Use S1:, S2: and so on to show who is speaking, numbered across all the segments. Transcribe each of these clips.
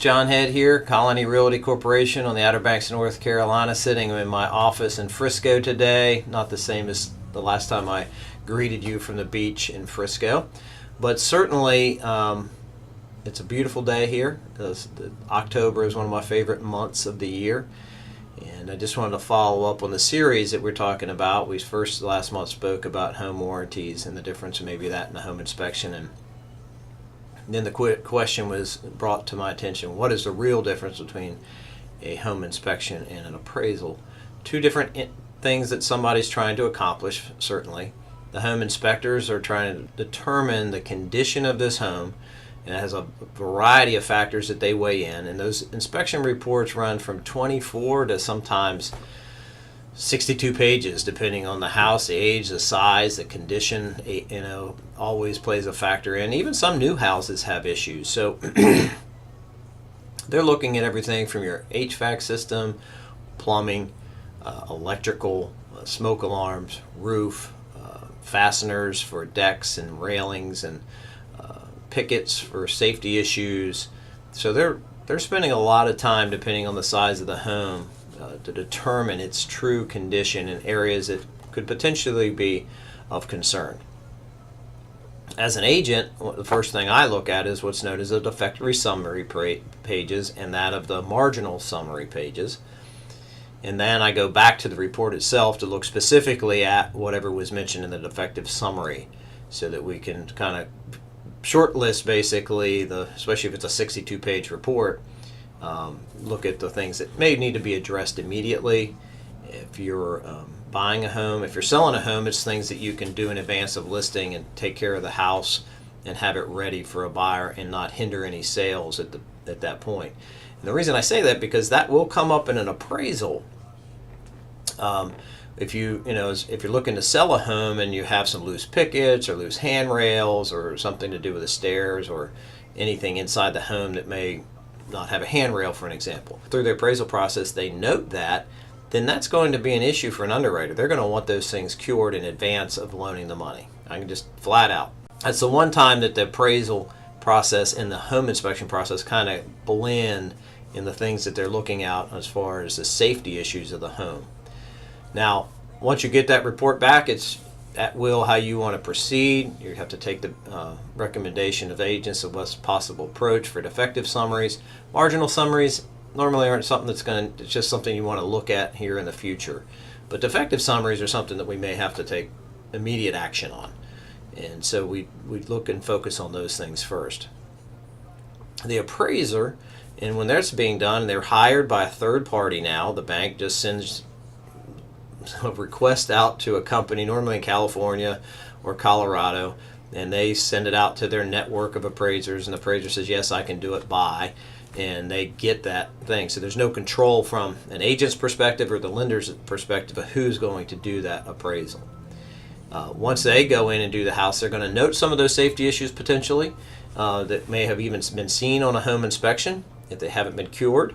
S1: John Head here, Colony Realty Corporation on the Outer Banks of North Carolina, sitting in my office in Frisco today. Not the same as the last time I greeted you from the beach in Frisco, but certainly it's a beautiful day here. October is one of my favorite months of the year, and I just wanted to follow up on the series that we're talking about. We first last month spoke about home warranties and the difference maybe that in a home inspection, and then the question was brought to my attention: what is the real difference between a home inspection and an appraisal? Two different things that somebody's trying to accomplish, certainly. The home inspectors are trying to determine the condition of this home, and it has a variety of factors that they weigh in, and those inspection reports run from 24 to sometimes 62 pages, depending on the house, the age, the size, the condition, always plays a factor in. Even some new houses have issues. So they're looking at everything from your HVAC system, plumbing, electrical, smoke alarms, roof, fasteners for decks and railings, and pickets for safety issues. So they're spending a lot of time, depending on the size of the home, to determine its true condition in areas that could potentially be of concern. As an agent, the first thing I look at is what's known as the defector summary pages and that of the marginal summary pages. And then I go back to the report itself to look specifically at whatever was mentioned in the defective summary, so that we can kind of short list basically, especially if it's a 62-page report, look at the things that may need to be addressed immediately. If you're buying a home, if you're selling a home, it's things that you can do in advance of listing and take care of the house and have it ready for a buyer and not hinder any sales at that point. And the reason I say that, because that will come up in an appraisal. If you're looking to sell a home and you have some loose pickets or loose handrails or something to do with the stairs or anything inside the home that may not have a handrail, for an example, through the appraisal process they note that, then that's going to be an issue for an underwriter. They're going to want those things cured in advance of loaning the money. I can just flat out. That's the one time that the appraisal process and the home inspection process kind of blend in the things that they're looking at as far as the safety issues of the home. Now, once you get that report back, it's at will how you want to proceed. You have to take the recommendation of agents of what's possible approach for defective summaries. Marginal summaries normally aren't something it's just something you want to look at here in the future. But defective summaries are something that we may have to take immediate action on. And so we look and focus on those things first. The appraiser, and when that's being done, they're hired by a third party now. The bank just sends a request out to a company, normally in California or Colorado, and they send it out to their network of appraisers, and the appraiser says, yes, I can do it by, and they get that thing. So there's no control from an agent's perspective or the lender's perspective of who's going to do that appraisal. Once they go in and do the house, they're going to note some of those safety issues potentially that may have even been seen on a home inspection if they haven't been cured.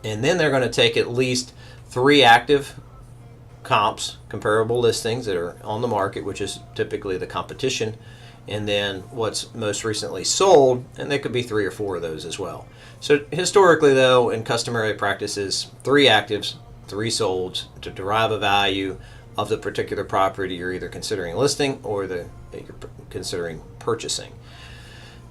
S1: And then they're going to take at least 3 active comps, comparable listings that are on the market, which is typically the competition, and then what's most recently sold, and there could be 3 or 4 of those as well. So historically, though, in customary practices, 3 actives, 3 solds to derive a value of the particular property you're either considering listing or that you're considering purchasing.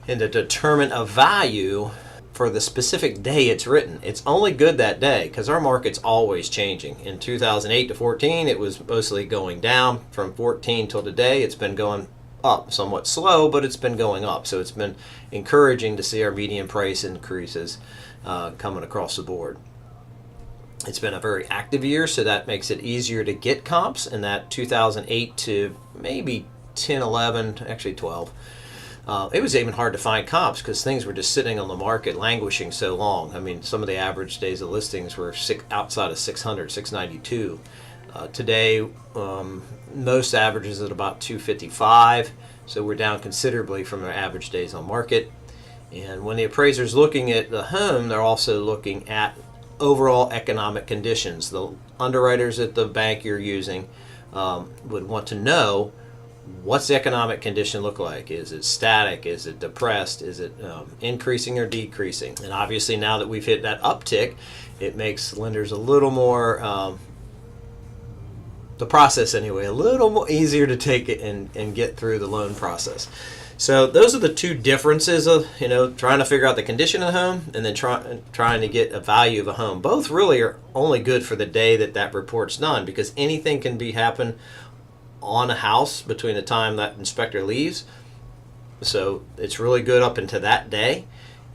S1: And to determine a value for the specific day it's written, it's only good that day, because our market's always changing. In 2008 to 14, it was mostly going down. From 14 till today, it's been going up, somewhat slow, but it's been going up. So it's been encouraging to see our median price increases coming across the board. It's been a very active year, so that makes it easier to get comps. In that 2008 to maybe 10, 11, actually 12, it was even hard to find comps because things were just sitting on the market languishing so long. I mean, some of the average days of listings were outside of 600, 692. Today, most averages at about 255, so we're down considerably from our average days on market. And when the appraiser's looking at the home, they're also looking at overall economic conditions. The underwriters at the bank you're using would want to know what's the economic condition look like? Is it static? Is it depressed? Is it increasing or decreasing? And obviously now that we've hit that uptick, it makes lenders a little more, the process anyway, a little more easier to take it and get through the loan process. So those are the two differences of, trying to figure out the condition of the home and then trying to get a value of a home. Both really are only good for the day that report's done, because anything can happen on a house between the time that inspector leaves. So it's really good up into that day.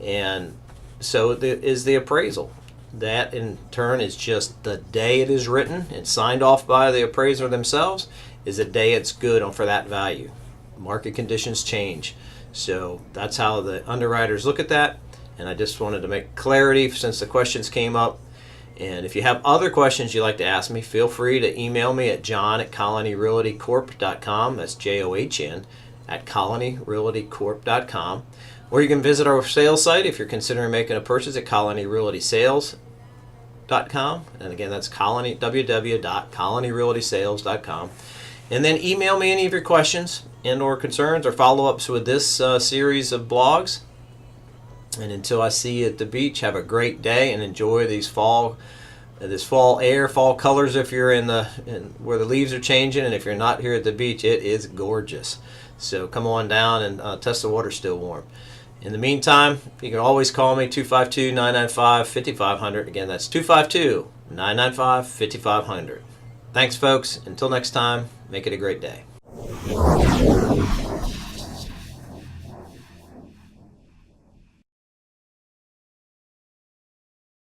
S1: And so is the appraisal. That in turn is just the day it is written and signed off by the appraiser themselves is the day it's good for that value. Market conditions change. So that's how the underwriters look at that. And I just wanted to make clarity since the questions came up. And if you have other questions you'd like to ask me, feel free to email me at john@colonyrealtycorp.com. That's JOHN @colonyrealtycorp.com. Or you can visit our sales site if you're considering making a purchase at colonyrealtysales.com. And again, that's www.colonyrealtysales.com. And then email me any of your questions and or concerns or follow-ups with this series of blogs. And until I see you at the beach, have a great day and enjoy these fall air, fall colors if you're where the leaves are changing. And if you're not here at the beach, it is gorgeous. So come on down and test the water's still warm. In the meantime, you can always call me, 252-995-5500. Again, that's 252-995-5500. Thanks, folks. Until next time, make it a great day.